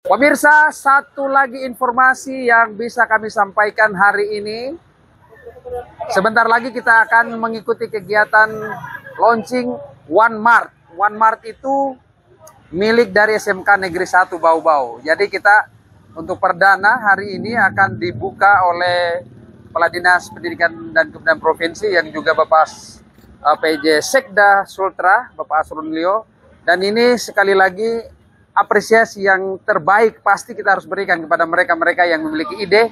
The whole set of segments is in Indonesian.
Pemirsa, satu lagi informasi yang bisa kami sampaikan hari ini. Sebentar lagi kita akan mengikuti kegiatan launching One Mart. One Mart itu milik dari SMK Negeri 1 Bau-Bau. Jadi kita untuk perdana hari ini akan dibuka oleh Kepala Dinas Pendidikan dan Kebudayaan Provinsi yang juga Bapak PJ Sekda Sultra, Bapak Asrun Lio. Dan ini sekali lagi apresiasi yang terbaik pasti kita harus berikan kepada mereka-mereka yang memiliki ide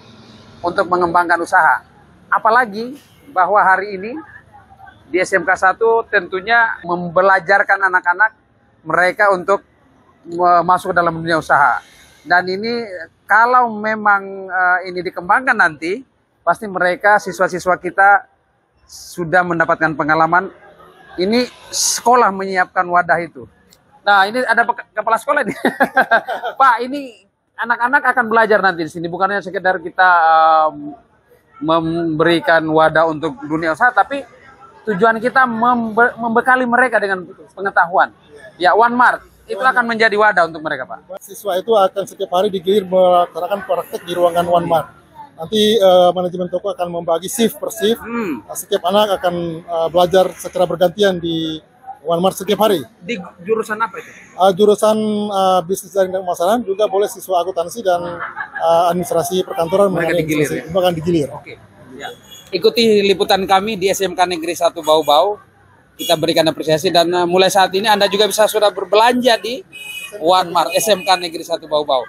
untuk mengembangkan usaha. Apalagi bahwa hari ini di SMK 1 tentunya membelajarkan anak-anak mereka untuk masuk dalam dunia usaha. Dan ini kalau memang ini dikembangkan nanti, pasti mereka siswa-siswa kita sudah mendapatkan pengalaman. Ini sekolah menyiapkan wadah itu. Nah, ini ada kepala sekolah ini. Pak, ini anak-anak akan belajar nanti di sini. Bukannya sekedar kita memberikan wadah untuk dunia usaha, tapi tujuan kita membekali mereka dengan pengetahuan. Ya, One Mart itu akan menjadi wadah untuk mereka, Pak. Siswa itu akan setiap hari digilir melaksanakan praktek di ruangan One Mart. Nanti manajemen toko akan membagi shift per shift. Setiap anak akan belajar secara bergantian di One Mart setiap hari. Di jurusan apa itu? Jurusan bisnis dan pemasaran, juga boleh siswa akuntansi dan administrasi perkantoran. Mereka digilir, ya? Akan digilir. Oke. Ya. Ikuti liputan kami di SMK Negeri 1 Bau-Bau. Kita berikan apresiasi dan mulai saat ini Anda juga bisa sudah berbelanja di One Mart SMK Negeri 1 Bau-Bau.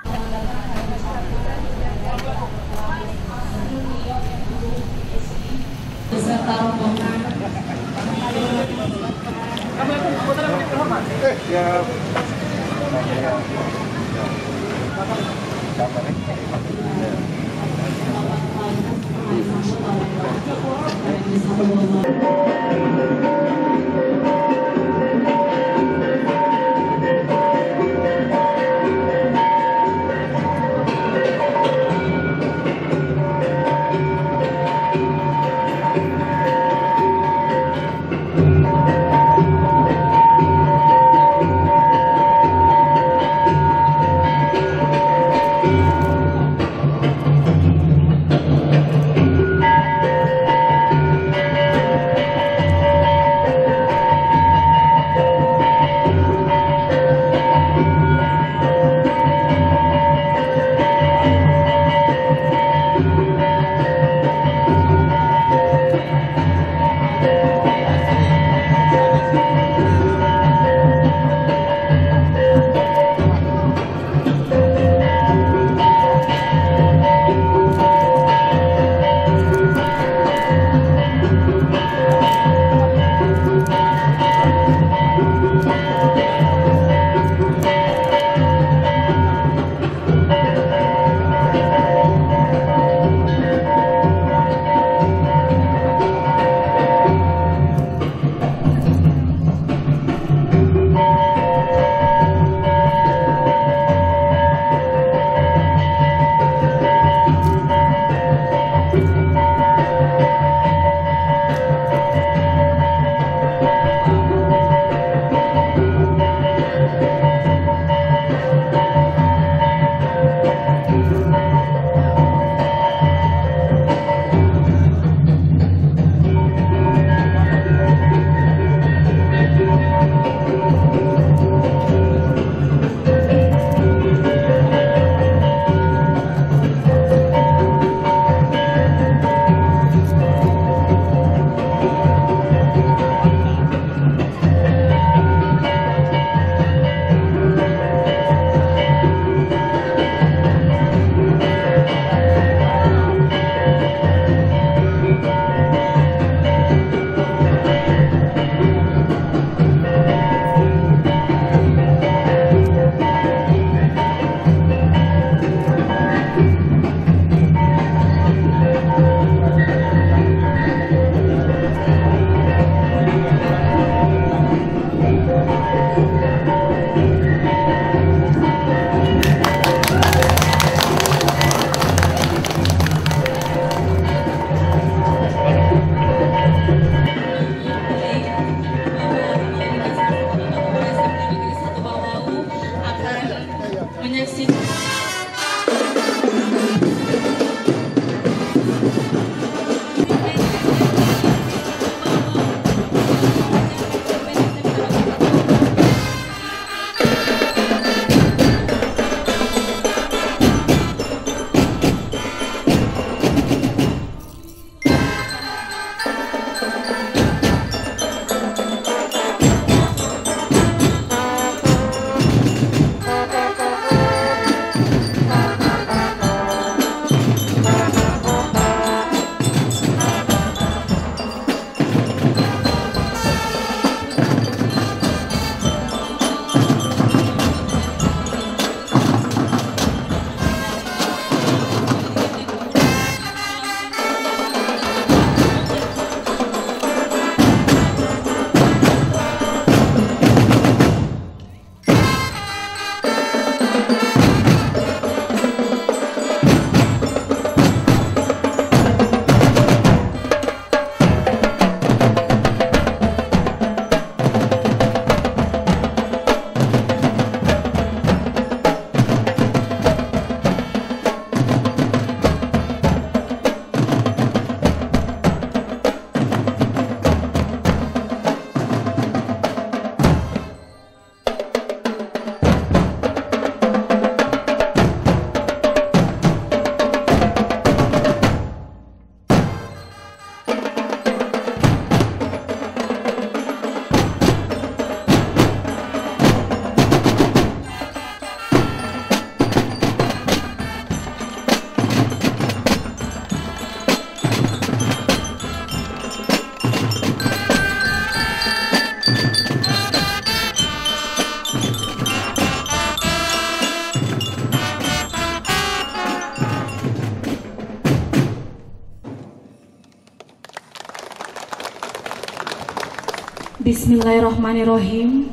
Bismillahirrahmanirrahim.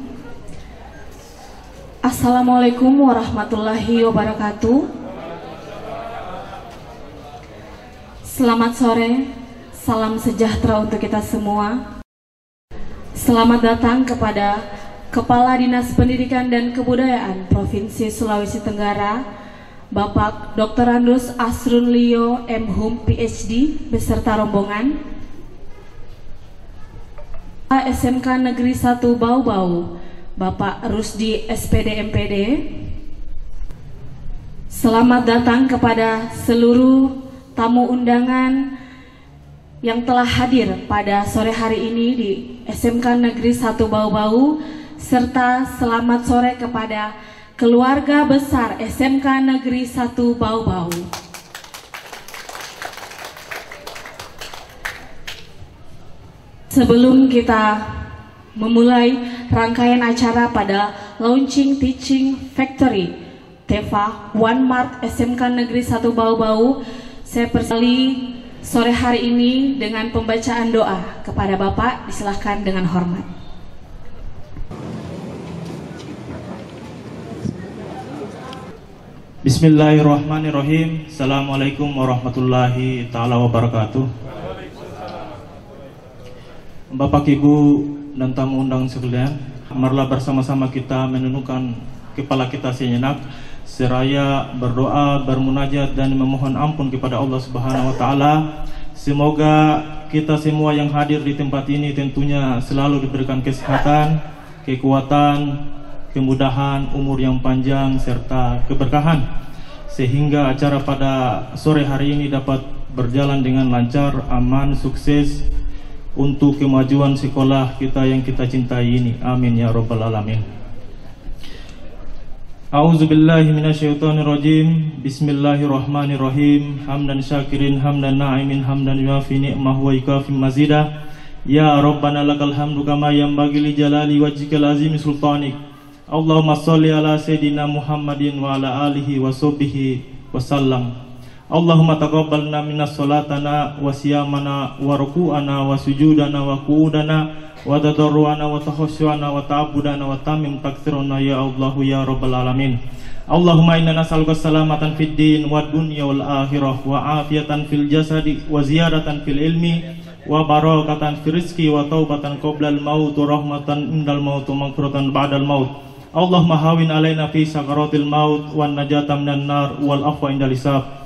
Assalamualaikum warahmatullahi wabarakatuh. Selamat sore, salam sejahtera untuk kita semua. Selamat datang kepada Kepala Dinas Pendidikan dan Kebudayaan Provinsi Sulawesi Tenggara, Bapak Dr. Andus Asrun Lio M.Hum PhD beserta rombongan, SMK Negeri 1 Bau-Bau, Bapak Rusdi SPD MPD. Selamat datang kepada seluruh tamu undangan yang telah hadir pada sore hari ini di SMK Negeri 1 Bau-Bau, serta selamat sore kepada keluarga besar SMK Negeri 1 Bau-Bau. Sebelum kita memulai rangkaian acara pada Launching Teaching Factory TEFA One Mart SMK Negeri 1 Bau-Bau, saya persilahkan sore hari ini dengan pembacaan doa kepada Bapak, disilahkan dengan hormat. Bismillahirrahmanirrahim. Assalamualaikum warahmatullahi ta'ala wabarakatuh. Bapak, Ibu, dan tamu undang sekalian, marilah bersama-sama kita menundukkan kepala kita sejenak, seraya berdoa, bermunajat, dan memohon ampun kepada Allah Subhanahu wa Ta'ala. Semoga kita semua yang hadir di tempat ini tentunya selalu diberikan kesehatan, kekuatan, kemudahan, umur yang panjang, serta keberkahan, sehingga acara pada sore hari ini dapat berjalan dengan lancar, aman, sukses untuk kemajuan sekolah kita yang kita cintai ini. Amin ya rabbal alamin. A'udzubillahi minasyaitonirrajim. Bismillahirrahmanirrahim. Hamdan syakirin, hamdan na'imin, hamdan yuafi ni'mah wa yukafi mazidah. Ya Rabbana lakal hamdu kama yanbaghi li jalali wajhikal azimi sultanik. Allahumma sholli ala Sayyidina Muhammadin wa ala alihi wa sahbihi wa sallam. Allahumma taqabbalna minas salatana wa siyamana wa ruku'ana wa sujudana wa qu'udana wa tadarruana wa takhashuana wa ta'abudana wa tamim takthiruna ya Allahu ya Rabbal alamin. Allahumma inna nas'aluka salamatan fid din wa dunya wal akhirah wa afiyatan fil jasadi wa ziyadatan fil ilmi wa barakatan fil rizqi wa taubatan qoblal maut wa rahmatan indal maut wa maghfiratan ba'dal maut. Allahumma hawin alaina fi sakaratil maut wan najata minan nar wal afwa indal hisab.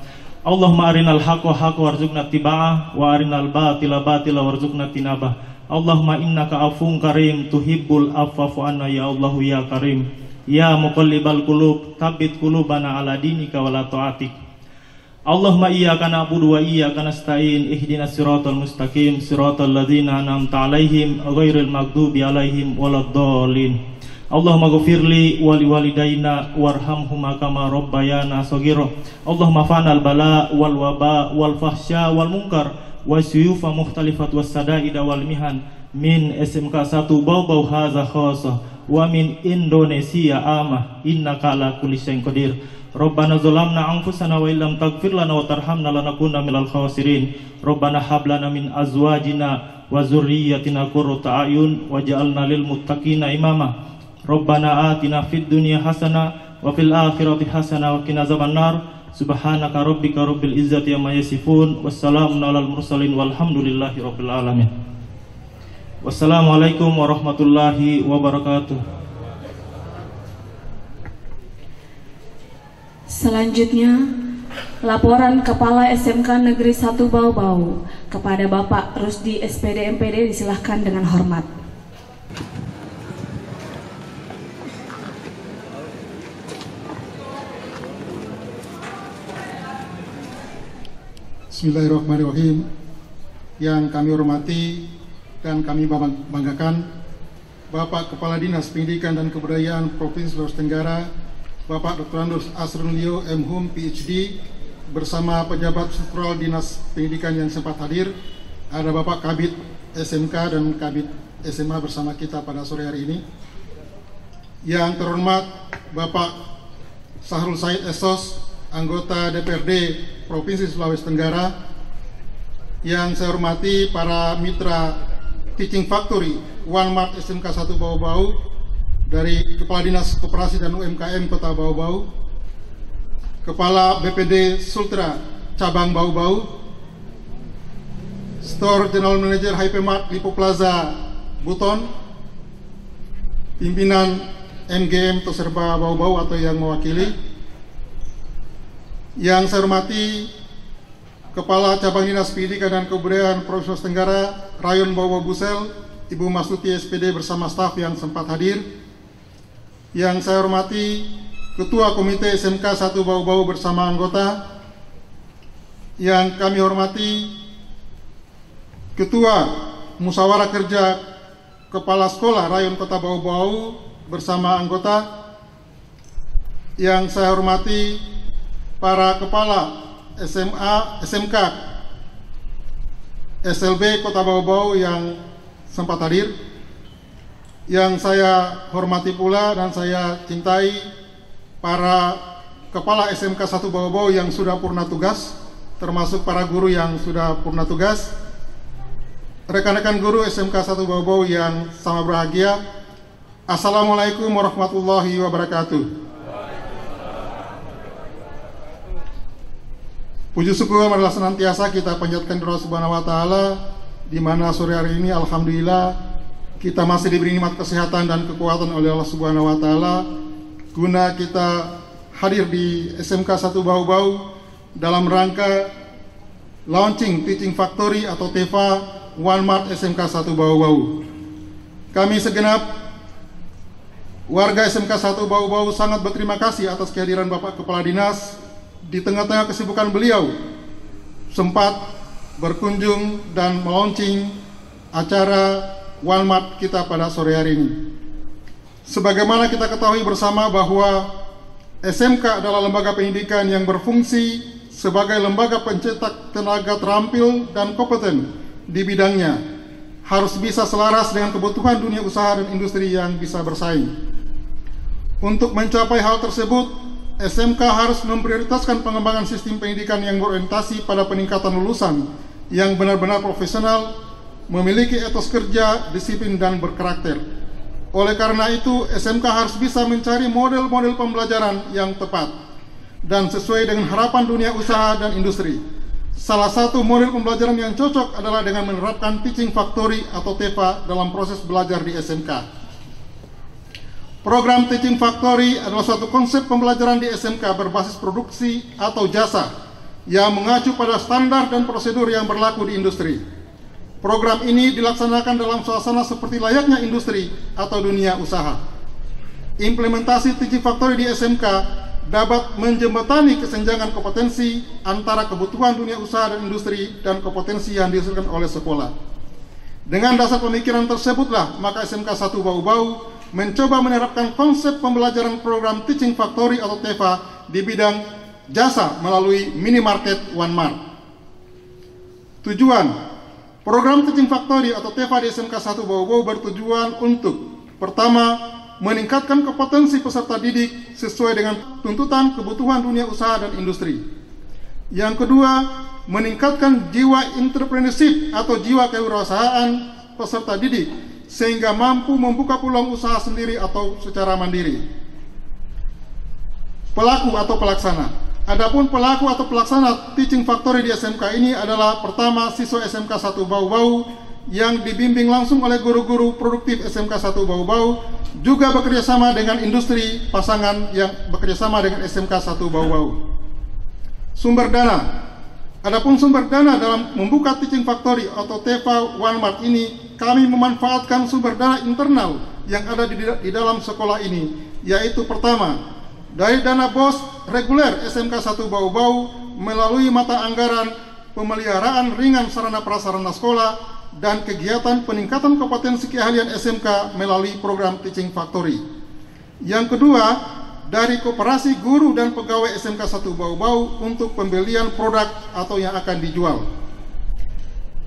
Allahumma arinal haqqa haqqa warzuqna tiba'ah wa arinal batila batila warzuqna tinabah. Allahumma innaka afuwwun karim tuhibbul afwa fa'fu anna ya Allahu ya karim. Ya muqallibal qulub tsabbit qulubana ala dinika wa la ta'atik. Allahumma iyyaka na'budu wa iyyaka nasta'in ihdinas siratal mustaqim siratal ladzina an'amta 'alaihim ghairil maghdubi 'alaihim waladdallin. Allahumma ghfirli wa liwalidayna warhamhuma kama rabbayana shaghira. Allahumma fanal bala wal waba wal fahsya wal munkar wasyufa mukhtalifat wassadaida wal mihan min SMK 1 Bau-Bau hadza khassa wa min Indonesia amah innaka ala kulli syai'in qadir. Rabbana zalamna anfusana wa illam taghfir lana wa tarhamna lanakunanna minal khasirin. Rabbana hab lana min azwajina wa dzurriyyatina qurrata a'yun waj'alna lil muttaqina imama. Rabbana atina fid dunya hasanah wa fil akhirati hasanah wa qina azabannar. Subhanaka rabbika rabbil izzati amma yasifun. Wassalamun alal mursalin walhamdulillahi rabbil alamin. Wassalamualaikum warahmatullahi wabarakatuh. Selanjutnya, laporan Kepala SMK Negeri 1 Bau-Bau kepada Bapak Rusdi SPD MPD, disilahkan dengan hormat. Bismillahirrahmanirrahim. Yang kami hormati dan kami banggakan Bapak Kepala Dinas Pendidikan dan Kebudayaan Provinsi Sulawesi Tenggara, Bapak Dr. Andus Asrun Lio M.Hum PhD, bersama pejabat struktural Dinas Pendidikan yang sempat hadir. Ada Bapak Kabid SMK dan Kabid SMA bersama kita pada sore hari ini. Yang terhormat Bapak Sahrul Said Esos, anggota DPRD Provinsi Sulawesi Tenggara. Yang saya hormati para mitra Teaching Factory One Mart SMK 1 Bau-Bau dari Kepala Dinas Koperasi dan UMKM Kota Bau-Bau, Kepala BPD Sultra Cabang Bau-Bau, Store General Manager Hypermart Lipo Plaza Buton, pimpinan MGM Toserba Bau-Bau atau yang mewakili. Yang saya hormati Kepala Cabang Dinas Pendidikan dan Kebudayaan Provinsi Sulawesi Tenggara Rayon Bau-Bau Busel, Ibu Masuti SPD bersama staf yang sempat hadir. Yang saya hormati Ketua Komite SMK 1 Bau-Bau bersama anggota. Yang kami hormati Ketua Musyawarah Kerja Kepala Sekolah Rayon Kota Bau-Bau bersama anggota. Yang saya hormati para Kepala SMA, SMK, SLB Kota Bau-Bau yang sempat hadir. Yang saya hormati pula dan saya cintai para Kepala SMK 1 Bau-Bau yang sudah purna tugas, termasuk para guru yang sudah purna tugas, rekan-rekan guru SMK 1 Bau-Bau yang sama berbahagia. Assalamualaikum warahmatullahi wabarakatuh. Puji syukur adalah senantiasa kita panjatkan kepada Allah Subhanahu wa taala, di mana sore hari ini alhamdulillah kita masih diberi nikmat kesehatan dan kekuatan oleh Allah Subhanahu wa taala guna kita hadir di SMK 1 Bau-Bau dalam rangka launching Teaching Factory atau TEFA One Mart SMK 1 Bau-Bau. Kami segenap warga SMK 1 Bau-Bau sangat berterima kasih atas kehadiran Bapak Kepala Dinas. Di tengah-tengah kesibukan beliau sempat berkunjung dan melaunching acara One Mart kita pada sore hari ini. Sebagaimana kita ketahui bersama bahwa SMK adalah lembaga pendidikan yang berfungsi sebagai lembaga pencetak tenaga terampil dan kompeten di bidangnya, harus bisa selaras dengan kebutuhan dunia usaha dan industri yang bisa bersaing. Untuk mencapai hal tersebut, SMK harus memprioritaskan pengembangan sistem pendidikan yang berorientasi pada peningkatan lulusan yang benar-benar profesional, memiliki etos kerja, disiplin, dan berkarakter. Oleh karena itu, SMK harus bisa mencari model-model pembelajaran yang tepat dan sesuai dengan harapan dunia usaha dan industri. Salah satu model pembelajaran yang cocok adalah dengan menerapkan Teaching Factory atau TEFA dalam proses belajar di SMK. Program Teaching Factory adalah suatu konsep pembelajaran di SMK berbasis produksi atau jasa yang mengacu pada standar dan prosedur yang berlaku di industri. Program ini dilaksanakan dalam suasana seperti layaknya industri atau dunia usaha. Implementasi Teaching Factory di SMK dapat menjembatani kesenjangan kompetensi antara kebutuhan dunia usaha dan industri dan kompetensi yang dihasilkan oleh sekolah. Dengan dasar pemikiran tersebutlah, maka SMK 1 Bau-Bau mencoba menerapkan konsep pembelajaran program Teaching Factory atau TEFA di bidang jasa melalui minimarket One Mart. Tujuan program Teaching Factory atau TEFA di SMK 1 Bau-Bau bertujuan untuk pertama, meningkatkan kompetensi peserta didik sesuai dengan tuntutan kebutuhan dunia usaha dan industri. Yang kedua, meningkatkan jiwa entrepreneurship atau jiwa kewirausahaan peserta didik sehingga mampu membuka peluang usaha sendiri atau secara mandiri. Pelaku atau pelaksana. Adapun pelaku atau pelaksana Teaching Factory di SMK ini adalah pertama, siswa SMK 1 Bau-Bau yang dibimbing langsung oleh guru-guru produktif SMK 1 Bau-Bau, juga bekerjasama dengan industri pasangan yang bekerjasama dengan SMK 1 Bau-Bau. Sumber dana. Adapun sumber dana dalam membuka Teaching Factory atau TEFA One Mart ini, kami memanfaatkan sumber dana internal yang ada di dalam sekolah ini, yaitu pertama, dari dana BOS reguler SMK 1 Bau-Bau melalui mata anggaran pemeliharaan ringan sarana prasarana sekolah dan kegiatan peningkatan kompetensi keahlian SMK melalui program Teaching Factory. Yang kedua, dari koperasi guru dan pegawai SMK 1 Bau-Bau untuk pembelian produk atau yang akan dijual.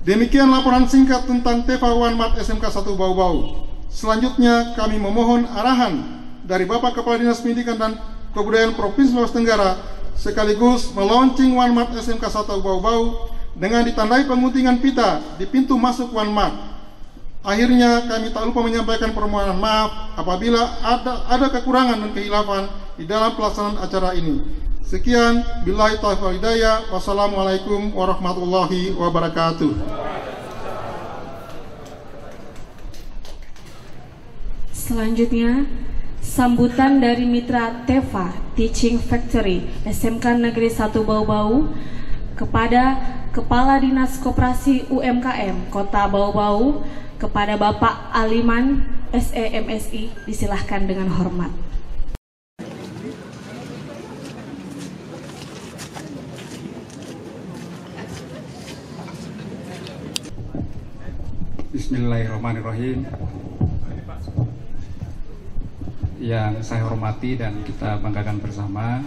Demikian laporan singkat tentang TEFA One Mart SMK 1 Bau-Bau. Selanjutnya kami memohon arahan dari Bapak Kepala Dinas Pendidikan dan Kebudayaan Provinsi Sulawesi Tenggara sekaligus melaunching One Mart SMK 1 Bau-Bau dengan ditandai penguntingan pita di pintu masuk One Mart. Akhirnya kami tak lupa menyampaikan permohonan maaf apabila ada kekurangan dan kehilafan di dalam pelaksanaan acara ini. Sekian, billahi taufiq wal hidayah. Wassalamualaikum warahmatullahi wabarakatuh. Selanjutnya, sambutan dari mitra Teva Teaching Factory SMK Negeri 1 Bau-Bau kepada Kepala Dinas Koperasi UMKM Kota Bau-Bau, kepada Bapak Aliman SEMSI, disilahkan dengan hormat. Bismillahirrahmanirrahim. Yang saya hormati dan kita banggakan bersama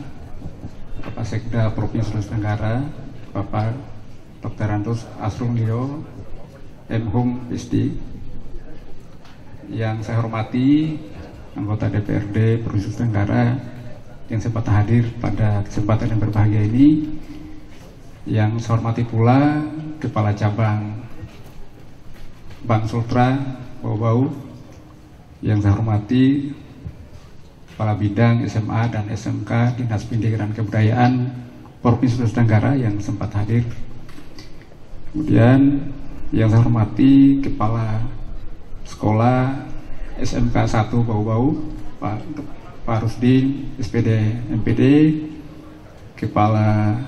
Bapak Sekda Provinsi Sulawesi Tenggara, Bapak Dr. Andrus Asrunglio, M.Hum PSD. Yang saya hormati anggota DPRD Provinsi Sulawesi Tenggara yang sempat hadir pada kesempatan yang berbahagia ini. Yang saya hormati pula Kepala Cabang Bank Sultra Bau-Bau. Yang saya hormati Kepala Bidang SMA dan SMK Dinas Pendidikan dan Kebudayaan Provinsi Sulawesi Tenggara yang sempat hadir. Kemudian yang saya hormati Kepala Sekolah SMK 1 Bau-Bau, Pak Rusdin, SPD MPD, Kepala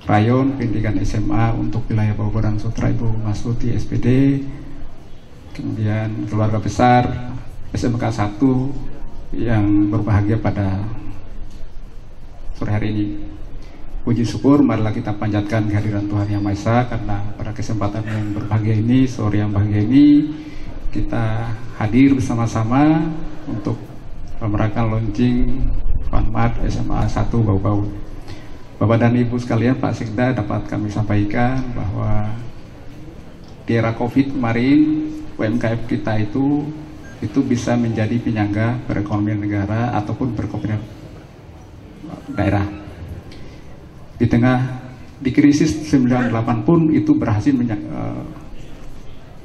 Rayon Pendidikan SMA untuk wilayah Bau-Bau dan Sutra Ibu Masuti SPD, kemudian keluarga besar SMK 1 yang berbahagia pada sore hari ini. Puji syukur, marilah kita panjatkan kehadiran Tuhan Yang Maha Esa, karena pada kesempatan yang berbahagia ini, sore yang bahagia ini, kita hadir bersama-sama untuk memeriahkan launching OneMart SMA 1 Bau-Bau. Bapak dan Ibu sekalian, Pak Sekda, dapat kami sampaikan bahwa di era COVID kemarin, UMKM kita itu bisa menjadi penyangga perekonomian negara ataupun perekonomian daerah. Di krisis 98 pun itu berhasil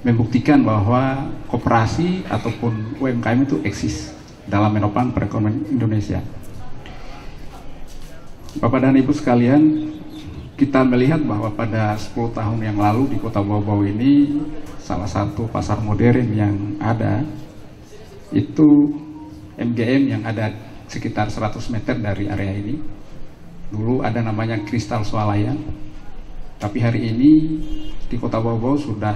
membuktikan bahwa koperasi ataupun UMKM itu eksis dalam menopang perekonomian Indonesia. Bapak dan Ibu sekalian, kita melihat bahwa pada 10 tahun yang lalu di Kota Bau-Bau ini, salah satu pasar modern yang ada itu MGM yang ada sekitar 100 meter dari area ini. Dulu ada namanya Kristal Swalayan, tapi hari ini di Kota Bau-Bau sudah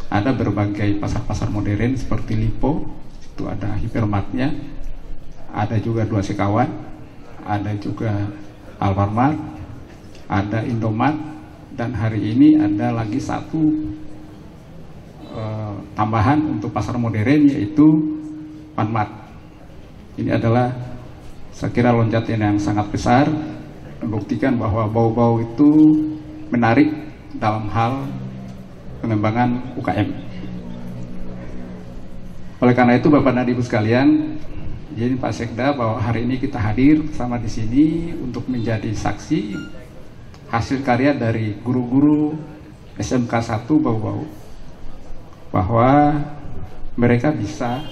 ada berbagai pasar-pasar modern seperti Lipo, itu ada Hypermartnya, ada juga 2 Sekawan, ada juga Alfamart, ada Indomart, dan hari ini ada lagi satu tambahan untuk pasar modern, yaitu OneMart. Ini adalah saya kira loncatan yang sangat besar, membuktikan bahwa Bau-Bau itu menarik dalam hal pengembangan UKM. Oleh karena itu, Bapak dan Ibu sekalian, jadi Pak Sekda, bahwa hari ini kita hadir bersama di sini untuk menjadi saksi hasil karya dari guru-guru SMK 1 Bau-Bau, bahwa mereka bisa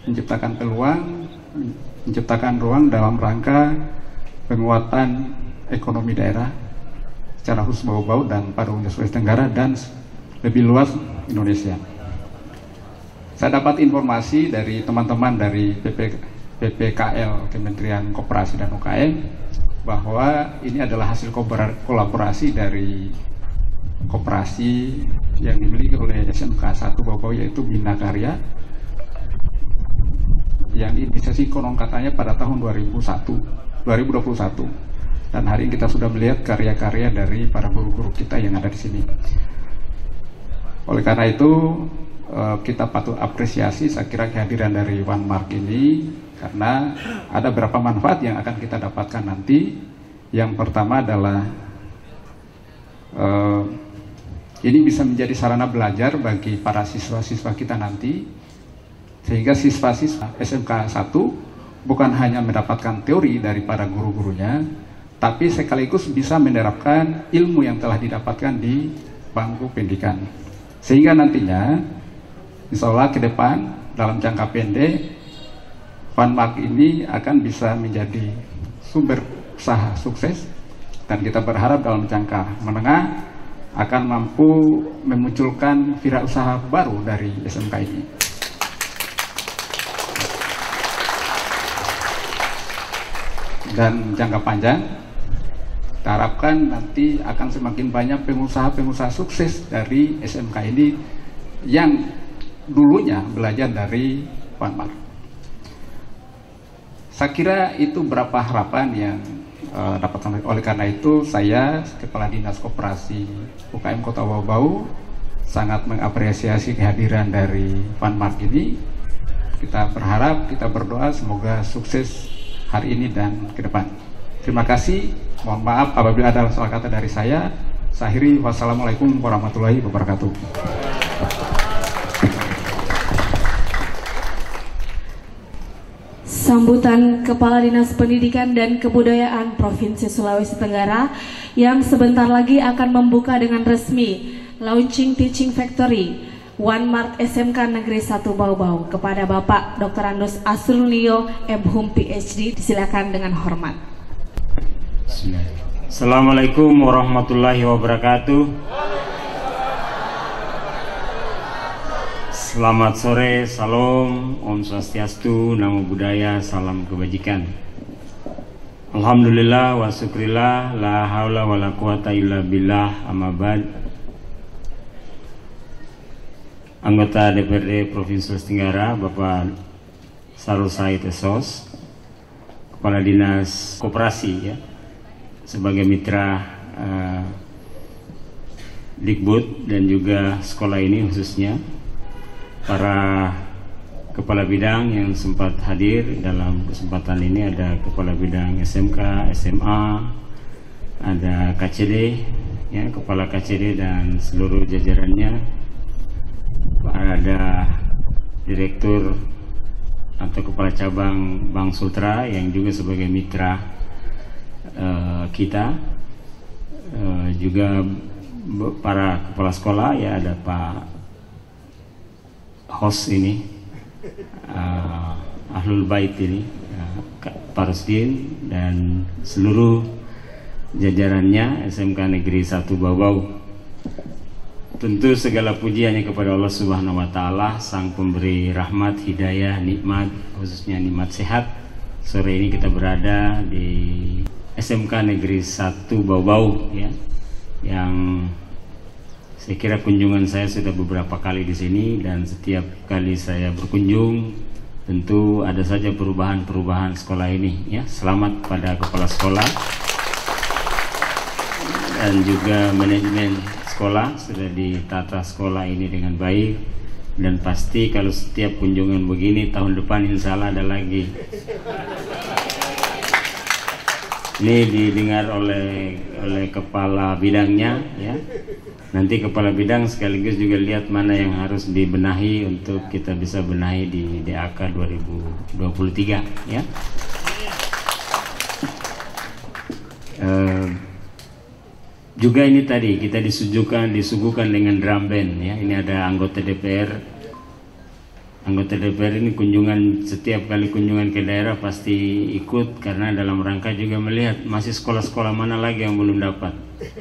menciptakan peluang, menciptakan ruang dalam rangka penguatan ekonomi daerah secara khusus Bau-Bau dan pada umumnya Sulawesi Tenggara dan lebih luas Indonesia. Saya dapat informasi dari teman-teman dari PPKL Kementerian Koperasi dan UKM bahwa ini adalah hasil kolaborasi dari koperasi yang dimiliki oleh SMK 1 Bau-Bau, yaitu Bina Karya, yang diinisiasi konon katanya pada tahun 2021, dan hari ini kita sudah melihat karya-karya dari para guru-guru kita yang ada di sini. Oleh karena itu, kita patut apresiasi saya kira kehadiran dari OneMart ini, karena ada beberapa manfaat yang akan kita dapatkan nanti. Yang pertama adalah ini bisa menjadi sarana belajar bagi para siswa-siswa kita nanti, sehingga siswa-siswa SMK 1 bukan hanya mendapatkan teori dari para guru-gurunya, tapi sekaligus bisa menerapkan ilmu yang telah didapatkan di bangku pendidikan. Sehingga nantinya insya Allah ke depan dalam jangka pendek OneMark ini akan bisa menjadi sumber usaha sukses, dan kita berharap dalam jangka menengah akan mampu memunculkan wirausaha baru dari SMK ini. Dan jangka panjang kita harapkan nanti akan semakin banyak pengusaha-pengusaha sukses dari SMK ini yang dulunya belajar dari OneMark. Saya kira itu beberapa harapan yang dapat. Oleh karena itu saya, Kepala Dinas Koperasi UKM Kota Bau-Bau, sangat mengapresiasi kehadiran dari OneMark ini. Kita berharap, kita berdoa semoga sukses hari ini dan ke depan. Terima kasih. Mohon maaf apabila ada salah kata dari saya. Saya akhiri. Wassalamualaikum warahmatullahi wabarakatuh. Sambutan Kepala Dinas Pendidikan dan Kebudayaan Provinsi Sulawesi Tenggara yang sebentar lagi akan membuka dengan resmi Launching Teaching Factory OneMark SMK Negeri 1 Bau-Bau kepada Bapak Dr. Andos Asrulio M.Hum PhD. Disilakan dengan hormat. Assalamualaikum warahmatullahi wabarakatuh. Selamat sore, salam, Om Swastiastu, Namo Buddhaya, salam kebajikan. Alhamdulillah wa syukrillah, la haula wa la quwata illa billah, amma ba'd. Anggota DPRD Provinsi Sulawesi Tenggara, Bapak Sarul Said Esos, Kepala Dinas Koperasi ya, sebagai mitra Dikbud dan juga sekolah ini khususnya, para kepala bidang yang sempat hadir dalam kesempatan ini, ada kepala bidang SMK, SMA, ada KCD, ya, kepala KCD dan seluruh jajarannya, ada direktur atau kepala cabang Bank Sultra yang juga sebagai mitra kita, juga para kepala sekolah, ya, ada Pak host ini, Ahlul Bait ini, Pak Rusdin dan seluruh jajarannya SMK Negeri 1 Bau-Bau. Tentu segala puji hanya kepada Allah Subhanahu wa Ta'ala, Sang Pemberi rahmat, hidayah, nikmat, khususnya nikmat sehat. Sore ini kita berada di SMK Negeri 1 Bau-Bau, ya, yang saya kira kunjungan saya sudah beberapa kali di sini, dan setiap kali saya berkunjung tentu ada saja perubahan-perubahan sekolah ini, ya. Selamat pada kepala sekolah dan juga manajemen sekolah, sudah ditata sekolah ini dengan baik, dan pasti kalau setiap kunjungan begini tahun depan insya Allah ada lagi. Ini didengar oleh kepala bidangnya, ya. Nanti kepala bidang sekaligus juga lihat mana yang harus dibenahi untuk kita bisa benahi di DAK 2023, ya. Juga ini tadi kita disuguhkan dengan drum band, ya. Ini ada anggota DPR. Anggota DPR ini setiap kali kunjungan ke daerah pasti ikut, karena dalam rangka juga melihat masih sekolah-sekolah mana lagi yang belum dapat.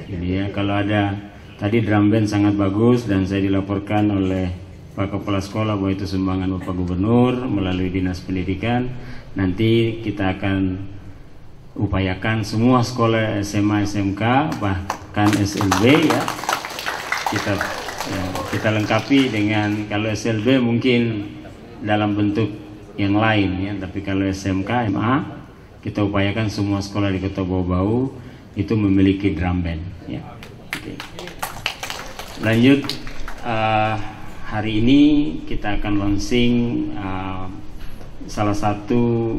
Jadi, ya, kalau ada tadi drum band sangat bagus, dan saya dilaporkan oleh Pak Kepala Sekolah bahwa itu sumbangan Bapak Gubernur melalui Dinas Pendidikan. Nanti kita akan upayakan semua sekolah SMA, SMK, bahkan SLB, ya, kita lengkapi dengan, kalau SLB mungkin dalam bentuk yang lain, ya, tapi kalau SMK, MA, kita upayakan semua sekolah di Kota Bau-Bau itu memiliki drum band, ya. Oke. Lanjut, hari ini kita akan launching salah satu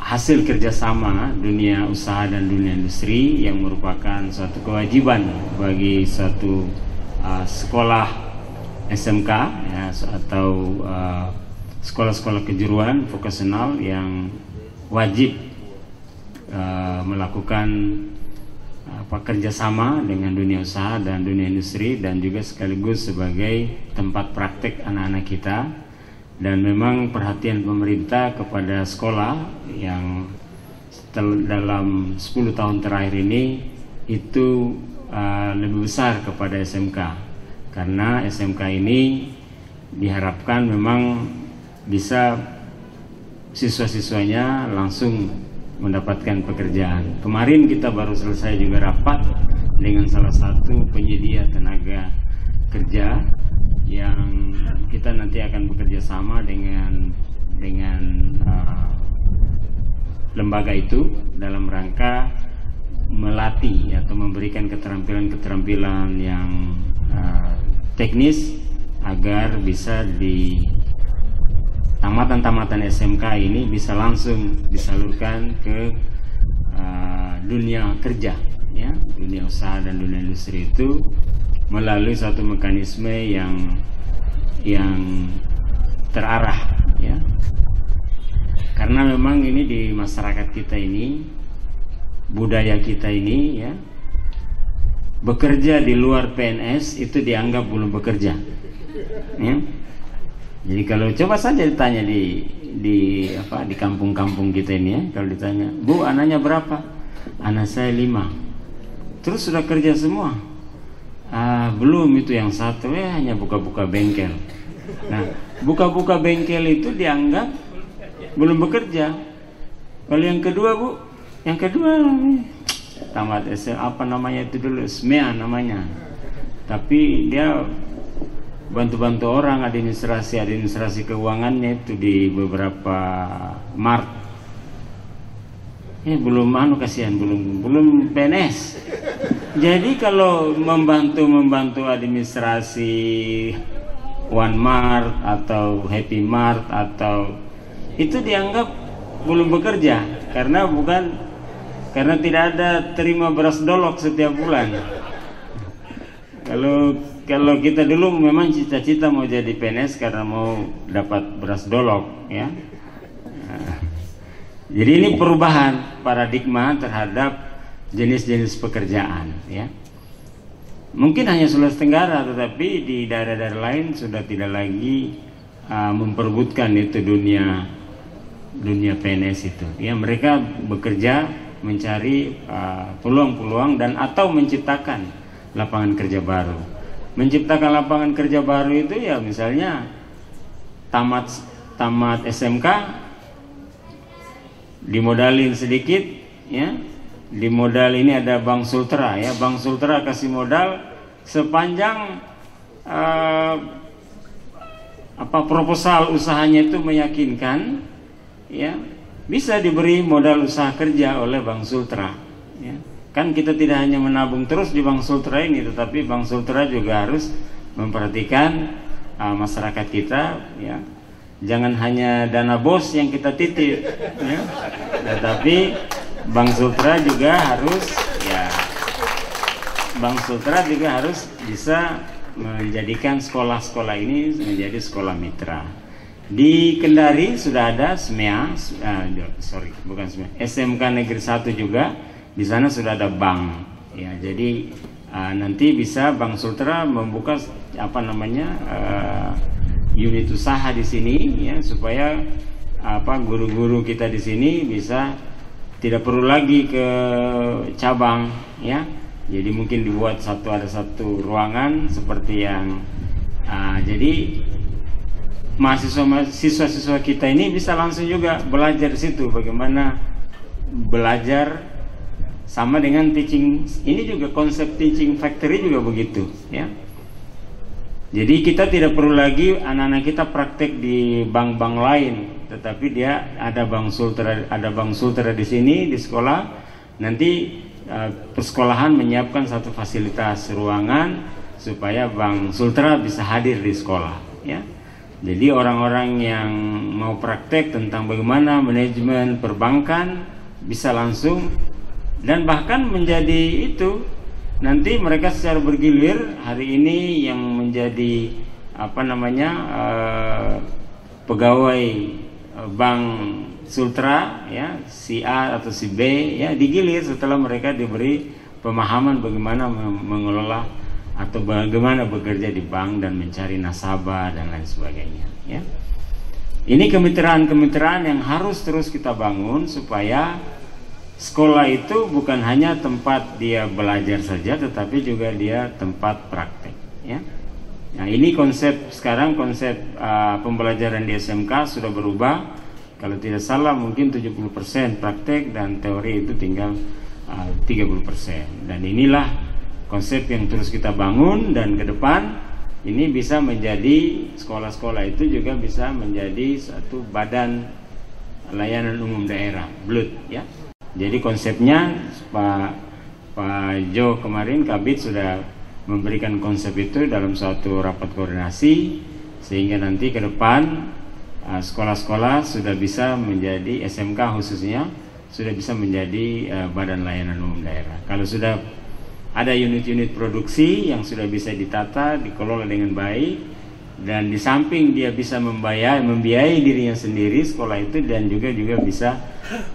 hasil kerjasama dunia usaha dan dunia industri yang merupakan suatu kewajiban bagi suatu sekolah SMK, ya, atau sekolah-sekolah kejuruan vokasional yang wajib melakukan kerjasama dengan dunia usaha dan dunia industri, dan juga sekaligus sebagai tempat praktek anak-anak kita. Dan memang perhatian pemerintah kepada sekolah yang dalam 10 tahun terakhir ini itu lebih besar kepada SMK, karena SMK ini diharapkan memang bisa siswa-siswanya langsung mendapatkan pekerjaan. Kemarin kita baru selesai juga rapat dengan salah satu penyedia tenaga kerja yang kita nanti akan bekerja sama dengan lembaga itu dalam rangka melatih atau memberikan keterampilan-keterampilan yang teknis agar bisa di tamatan-tamatan SMK ini bisa langsung disalurkan ke dunia kerja, ya, dunia usaha dan dunia industri itu melalui satu mekanisme yang terarah, ya. Karena memang ini di masyarakat kita ini, budaya kita ini, ya, bekerja di luar PNS itu dianggap belum bekerja, ya. Jadi kalau coba saja ditanya di kampung-kampung kita ini, ya, kalau ditanya, Bu, anaknya berapa? Anak saya 5. Terus sudah kerja semua? Belum, itu yang satu hanya buka-buka bengkel. Nah, buka-buka bengkel itu dianggap belum bekerja. Kalau yang kedua, Bu, yang kedua tamat apa namanya itu dulu, SMEA namanya, tapi dia bantu-bantu orang administrasi keuangannya itu di beberapa mart. Belum kasihan, belum PNS. Jadi kalau membantu administrasi One Mart atau Happy Mart atau itu dianggap belum bekerja karena tidak ada terima beras dolok setiap bulan. Kalau kita dulu memang cita-cita mau jadi PNS karena mau dapat beras dolok, ya. Jadi ini perubahan paradigma terhadap jenis-jenis pekerjaan, ya. Mungkin hanya Sulawesi Tenggara, tetapi di daerah-daerah lain sudah tidak lagi memperebutkan itu dunia PNS itu, ya. Mereka bekerja mencari peluang-peluang dan atau menciptakan lapangan kerja baru. Menciptakan lapangan kerja baru itu ya misalnya tamat SMK dimodalin sedikit, ya. Di modal ini ada Bank Sultra, ya. Bank Sultra kasih modal sepanjang proposal usahanya itu meyakinkan, ya, bisa diberi modal usaha kerja oleh Bank Sultra, ya. Kan kita tidak hanya menabung terus di Bank Sultra ini, tetapi Bank Sultra juga harus memperhatikan masyarakat kita, ya. Jangan hanya dana bos yang kita titip, ya, tetapi Bank Sultra juga harus, ya, Bank Sultra juga harus bisa menjadikan sekolah-sekolah ini menjadi sekolah mitra. Di Kendari sudah ada SMEA, SMK Negeri 1 juga. Di sana sudah ada bank, ya. Jadi nanti bisa Bank Sultra membuka unit usaha di sini, ya, supaya guru-guru kita di sini bisa tidak perlu lagi ke cabang, ya. Jadi mungkin dibuat ada satu ruangan seperti yang jadi siswa-siswa kita ini bisa langsung juga belajar di situ, bagaimana belajar sama dengan teaching. Ini juga konsep teaching factory juga begitu, ya. Jadi kita tidak perlu lagi anak-anak kita praktek di bank-bank lain, tetapi dia ada Bank Sultra di sini di sekolah. Nanti persekolahan menyiapkan satu fasilitas ruangan supaya Bank Sultra bisa hadir di sekolah, ya. Jadi orang-orang yang mau praktek tentang bagaimana manajemen perbankan bisa langsung, dan bahkan menjadi itu nanti mereka secara bergilir. Hari ini yang menjadi pegawai Bank Sultra, ya, si A atau si B, ya, digilir setelah mereka diberi pemahaman bagaimana mengelola atau bagaimana bekerja di bank dan mencari nasabah dan lain sebagainya. Ya. Ini kemitraan-kemitraan yang harus terus kita bangun supaya sekolah itu bukan hanya tempat dia belajar saja, tetapi juga dia tempat praktek. Ya. Nah, ini konsep sekarang, konsep pembelajaran di SMK sudah berubah. Kalau tidak salah mungkin 70% praktek dan teori itu tinggal 30%. Dan inilah konsep yang terus kita bangun, dan ke depan ini bisa menjadi, sekolah-sekolah itu juga bisa menjadi satu badan layanan umum daerah, BLUD, ya. Jadi konsepnya Pak Jo kemarin Kabid sudah memberikan konsep itu dalam suatu rapat koordinasi, sehingga nanti ke depan sekolah-sekolah sudah bisa menjadi, SMK khususnya sudah bisa menjadi badan layanan umum daerah. Kalau sudah ada unit-unit produksi yang sudah bisa ditata, dikelola dengan baik, dan di samping dia bisa membiayai dirinya sendiri sekolah itu, dan juga bisa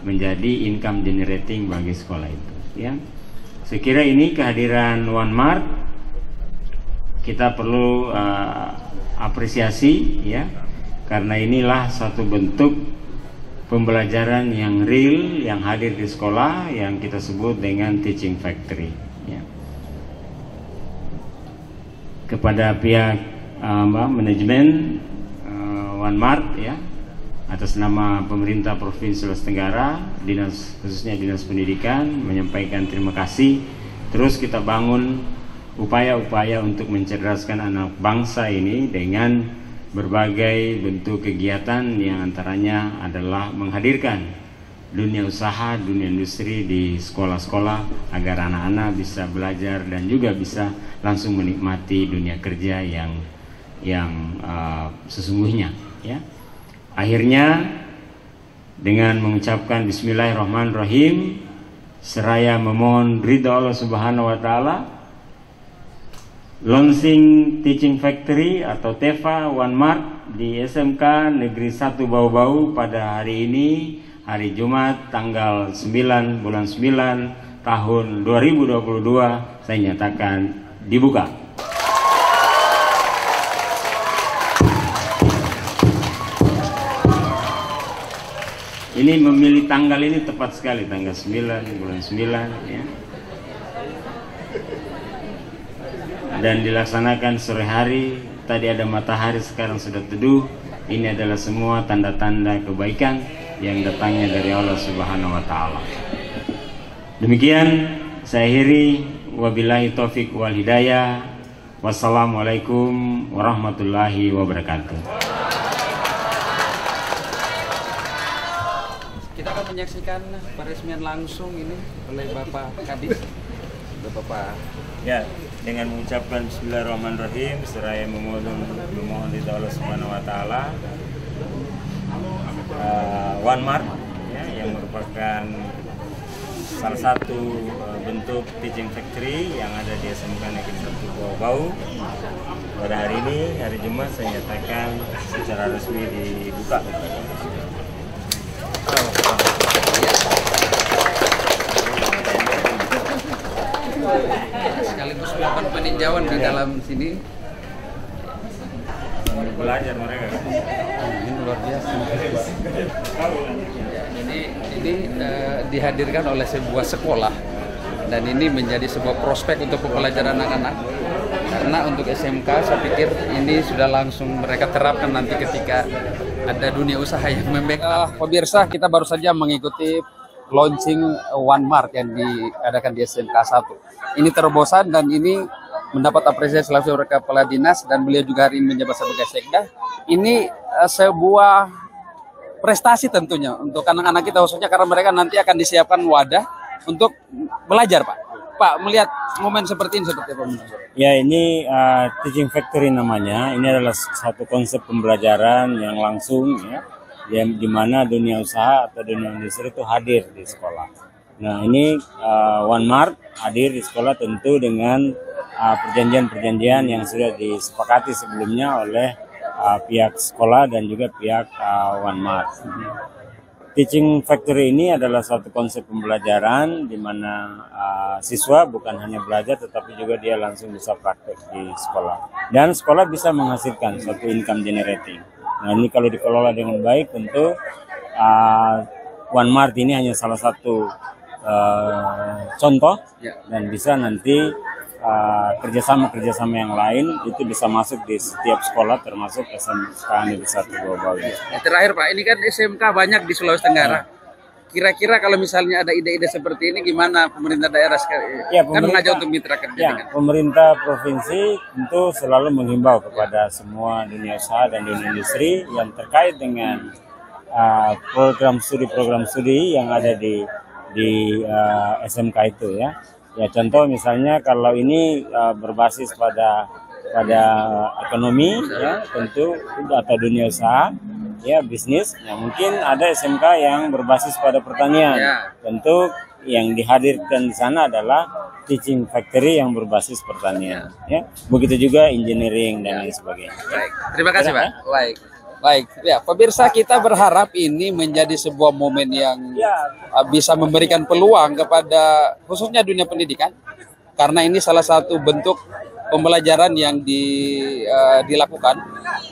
menjadi income generating bagi sekolah itu. Ya, saya kira ini kehadiran One Mart kita perlu apresiasi, ya, karena inilah satu bentuk pembelajaran yang real yang hadir di sekolah yang kita sebut dengan teaching factory. Ya. Kepada pihak manajemen One Mart, ya, atas nama pemerintah Provinsi Sulawesi Tenggara, khususnya Dinas Pendidikan, menyampaikan terima kasih. Terus kita bangun upaya-upaya untuk mencerdaskan anak bangsa ini dengan berbagai bentuk kegiatan yang antaranya adalah menghadirkan dunia usaha, dunia industri di sekolah-sekolah agar anak-anak bisa belajar dan juga bisa langsung menikmati dunia kerja yang sesungguhnya. Ya. Akhirnya dengan mengucapkan Bismillahirrahmanirrahim, seraya memohon ridha Allah Subhanahu wa Ta'ala, launching Teaching Factory atau TEFA One Mart di SMK Negeri 1 Bau-Bau pada hari ini, hari Jumat tanggal 9 bulan 9 tahun 2022, saya nyatakan dibuka. Ini memilih tanggal ini tepat sekali, tanggal 9 bulan 9, ya. Dan dilaksanakan sore hari. Tadi ada matahari, sekarang sudah teduh. Ini adalah semua tanda-tanda kebaikan yang datangnya dari Allah Subhanahu wa Ta'ala. Demikian saya akhiri, wabillahi taufik wal hidayah. Wassalamualaikum warahmatullahi wabarakatuh. Kita akan menyaksikan peresmian langsung ini oleh Bapak Kadis. Bapak. Ya, dengan mengucapkan Bismillahirrahmanirrahim, seraya memohon ridha Allah Subhanahu wa Ta'ala, One Mart, ya, yang merupakan salah satu bentuk teaching factory yang ada di SMK Negeri 1 Bau-Bau. Pada hari ini, hari Jumat, saya nyatakan secara resmi dibuka. Sekaligus melakukan peninjauan di dalam sini. Belajar mereka. Ini luar biasa. Ini dihadirkan oleh sebuah sekolah, dan ini menjadi sebuah prospek untuk pembelajaran anak-anak. Karena untuk SMK saya pikir ini sudah langsung mereka terapkan nanti ketika ada dunia usaha yang membackup. Pemirsa, kita baru saja mengikuti launching One Mart yang diadakan di SMK 1. Ini terobosan dan ini mendapat apresiasi langsung dari Kepala Dinas, dan beliau juga hari ini menjabat sebagai Sekda. Ini sebuah prestasi tentunya untuk anak-anak kita, khususnya karena mereka nanti akan disiapkan wadah untuk belajar, Pak. Pak, melihat momen seperti ini seperti apa? Ya, ini Teaching Factory namanya. Ini adalah satu konsep pembelajaran yang langsung, ya, di mana dunia usaha atau dunia industri itu hadir di sekolah. Nah, ini One Mart hadir di sekolah tentu dengan perjanjian-perjanjian yang sudah disepakati sebelumnya oleh pihak sekolah dan juga pihak One Mart. Teaching Factory ini adalah suatu konsep pembelajaran di mana siswa bukan hanya belajar tetapi juga dia langsung bisa praktek di sekolah. Dan sekolah bisa menghasilkan suatu income generating. Nah, ini kalau dikelola dengan baik tentu One Mart ini hanya salah satu contoh dan bisa nanti kerjasama yang lain itu bisa masuk di setiap sekolah termasuk SMK Negeri 1 Bau-Bau. Terakhir Pak, ini kan SMK banyak di Sulawesi Tenggara. Kira-kira kalau misalnya ada ide-ide seperti ini gimana pemerintah daerah kan mengajak untuk mitra kerja dengan pemerintah provinsi tentu selalu menghimbau kepada semua dunia usaha dan dunia industri yang terkait dengan program studi yang ada di SMK itu ya. Ya contoh misalnya kalau ini berbasis pada ekonomi ya tentu atau dunia usaha ya bisnis ya mungkin ada SMK yang berbasis pada pertanian tentu yang dihadirkan di sana adalah teaching factory yang berbasis pertanian ya begitu juga engineering dan lain sebagainya. Baik, terima kasih Pak. Baik, ya pemirsa kita berharap ini menjadi sebuah momen yang bisa memberikan peluang kepada khususnya dunia pendidikan karena ini salah satu bentuk pembelajaran yang dilakukan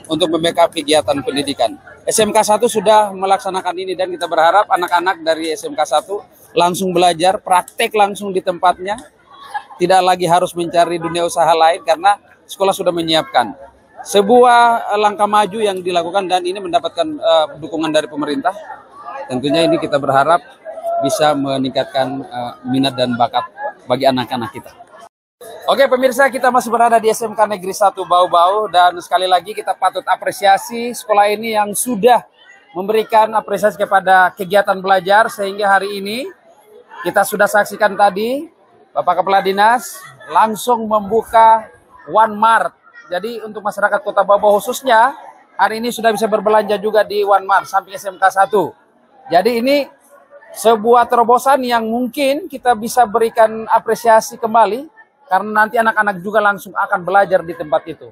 untuk membackup kegiatan pendidikan. SMK 1 sudah melaksanakan ini dan kita berharap anak-anak dari SMK 1 langsung belajar, praktek langsung di tempatnya, tidak lagi harus mencari dunia usaha lain karena sekolah sudah menyiapkan. Sebuah langkah maju yang dilakukan dan ini mendapatkan dukungan dari pemerintah. Tentunya ini kita berharap bisa meningkatkan minat dan bakat bagi anak-anak kita. Oke pemirsa, kita masih berada di SMK Negeri 1 Bau-Bau dan sekali lagi kita patut apresiasi sekolah ini yang sudah memberikan apresiasi kepada kegiatan belajar sehingga hari ini kita sudah saksikan tadi Bapak Kepala Dinas langsung membuka One Mart. Jadi untuk masyarakat Kota Bau-Bau khususnya hari ini sudah bisa berbelanja juga di One Mart sampai SMK 1. Jadi ini sebuah terobosan yang mungkin kita bisa berikan apresiasi kembali karena nanti anak-anak juga langsung akan belajar di tempat itu.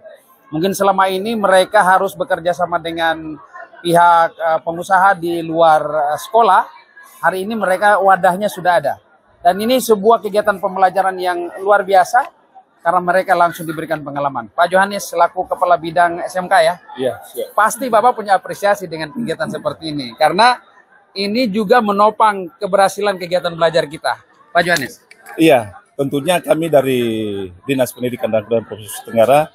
Mungkin selama ini mereka harus bekerja sama dengan pihak pengusaha di luar sekolah. Hari ini mereka wadahnya sudah ada. Dan ini sebuah kegiatan pembelajaran yang luar biasa. Karena mereka langsung diberikan pengalaman. Pak Johannes selaku Kepala Bidang SMK ya? Iya, siap. Pasti Bapak punya apresiasi dengan kegiatan seperti ini. Karena ini juga menopang keberhasilan kegiatan belajar kita. Pak Johannes? Iya, tentunya kami dari Dinas Pendidikan dan Kebudayaan Provinsi Tenggara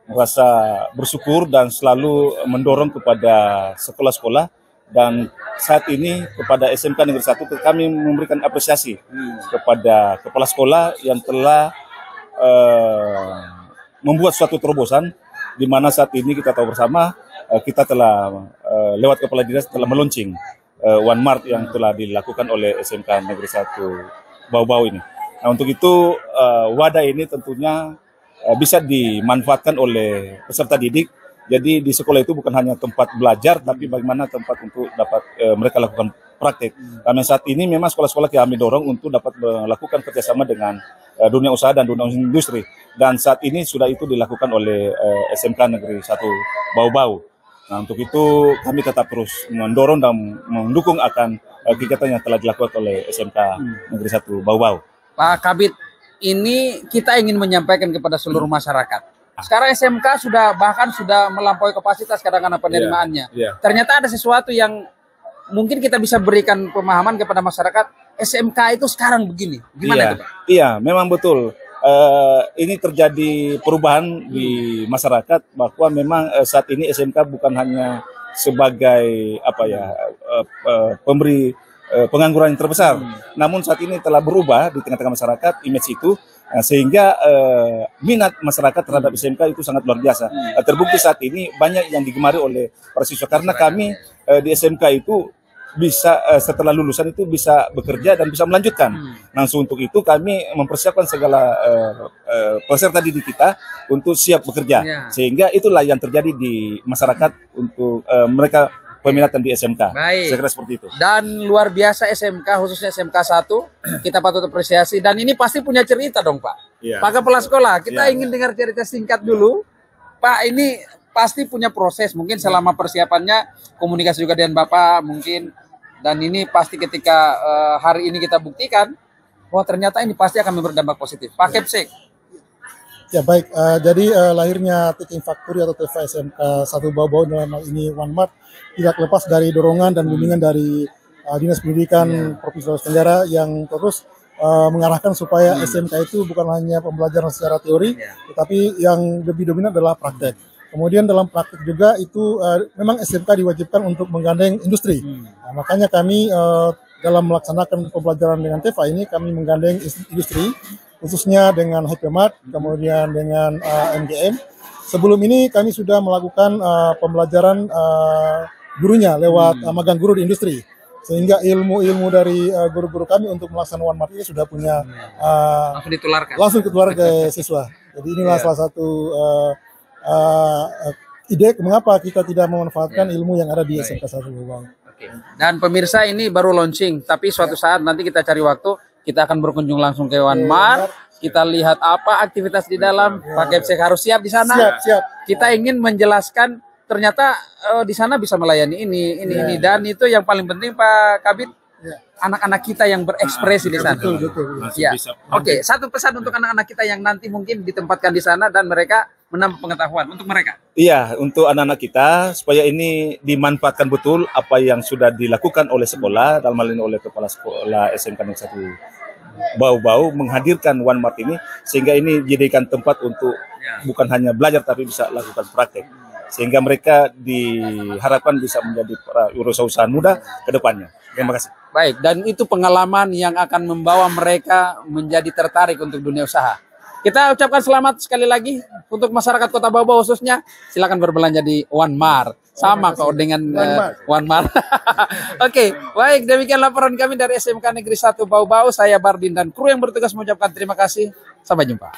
merasa bersyukur dan selalu mendorong kepada sekolah-sekolah. Dan saat ini kepada SMK Negeri 1 kami memberikan apresiasi kepada kepala sekolah yang telah membuat suatu terobosan di mana saat ini kita tahu bersama kita telah lewat Kepala Dinas telah meluncing One Mart yang telah dilakukan oleh SMK Negeri 1 Bau-Bau ini. Nah untuk itu wadah ini tentunya bisa dimanfaatkan oleh peserta didik. Jadi di sekolah itu bukan hanya tempat belajar, tapi bagaimana tempat untuk dapat mereka lakukan praktek. Karena saat ini memang sekolah-sekolah kami dorong untuk dapat melakukan kerjasama dengan dunia usaha dan dunia industri. Dan saat ini sudah itu dilakukan oleh SMK Negeri 1 Bau-Bau. Nah untuk itu kami tetap terus mendorong dan mendukung akan kegiatan yang telah dilakukan oleh SMK Negeri 1 Bau-Bau. Pak Kabid, ini kita ingin menyampaikan kepada seluruh masyarakat. Sekarang SMK sudah melampaui kapasitas kadang-kadang penerimaannya. Ternyata ada sesuatu yang mungkin kita bisa berikan pemahaman kepada masyarakat. SMK itu sekarang begini. Gimana itu Pak? Iya, memang betul. Ini terjadi perubahan di masyarakat bahwa memang saat ini SMK bukan hanya sebagai pemberi pengangguran yang terbesar. Namun saat ini telah berubah di tengah-tengah masyarakat image itu. Sehingga minat masyarakat terhadap SMK itu sangat luar biasa. Terbukti saat ini banyak yang digemari oleh para siswa karena kami di SMK itu bisa setelah lulusan itu bisa bekerja dan bisa melanjutkan. Langsung untuk itu kami mempersiapkan segala peserta didik kita untuk siap bekerja. Sehingga itulah yang terjadi di masyarakat untuk mereka peminatan di SMK. Baik. Saya kira seperti itu. Dan luar biasa SMK, khususnya SMK 1, kita patut apresiasi. Dan ini pasti punya cerita dong Pak. Pak Kepala Sekolah, kita ingin dengar cerita singkat dulu. Pak, ini pasti punya proses, mungkin selama persiapannya komunikasi juga dengan Bapak, mungkin Dan ini pasti ketika hari ini kita buktikan bahwa ternyata ini pasti akan berdampak positif. Pak Kepsek. Ya baik, jadi lahirnya Teaching Factory atau TEFA SMK 1 Bau-Bau dalam hal ini One Mart tidak lepas dari dorongan dan bimbingan dari Dinas Pendidikan Provinsi Sulawesi Tenggara yang terus mengarahkan supaya SMK itu bukan hanya pembelajaran secara teori, tetapi yang lebih dominan adalah praktek. Kemudian dalam praktek juga itu memang SMK diwajibkan untuk menggandeng industri. Nah, makanya kami dalam melaksanakan pembelajaran dengan TEFA ini kami menggandeng industri, khususnya dengan Hypermart, kemudian dengan MGM. Sebelum ini kami sudah melakukan pembelajaran gurunya lewat magang guru di industri. Sehingga ilmu-ilmu dari guru-guru kami untuk melaksanakan One Mart ini sudah punya langsung ditularkan ke siswa. Jadi inilah salah satu ide mengapa kita tidak memanfaatkan ilmu yang ada di SMK 1 Bau-Bau. Dan pemirsa ini baru launching, tapi suatu saat nanti kita cari waktu, kita akan berkunjung langsung ke One Mart, kita lihat apa aktivitas di dalam. Pak Kepsek harus siap di sana. Siap. Kita ingin menjelaskan ternyata di sana bisa melayani ini dan itu yang paling penting Pak Kabit. Anak-anak kita yang berekspresi di sana. Betul. Ya. Oke, satu pesan untuk anak-anak kita yang nanti mungkin ditempatkan di sana dan mereka menambah pengetahuan untuk mereka. Iya, untuk anak-anak kita supaya ini dimanfaatkan betul apa yang sudah dilakukan oleh sekolah, dalam hal ini oleh Kepala Sekolah SMK Negeri 1 Bau-Bau menghadirkan One Mart ini sehingga ini dijadikan tempat untuk bukan hanya belajar tapi bisa lakukan praktek. Sehingga mereka diharapkan bisa menjadi para usaha muda ke depannya. Terima kasih. Baik, dan itu pengalaman yang akan membawa mereka menjadi tertarik untuk dunia usaha. Kita ucapkan selamat sekali lagi untuk masyarakat Kota Bau-Bau khususnya. Silakan berbelanja di One Mart. Sama kok dengan One Mart. Oke, baik. Demikian laporan kami dari SMK Negeri 1 Bau-Bau. Saya Bardin dan kru yang bertugas mengucapkan terima kasih. Sampai jumpa.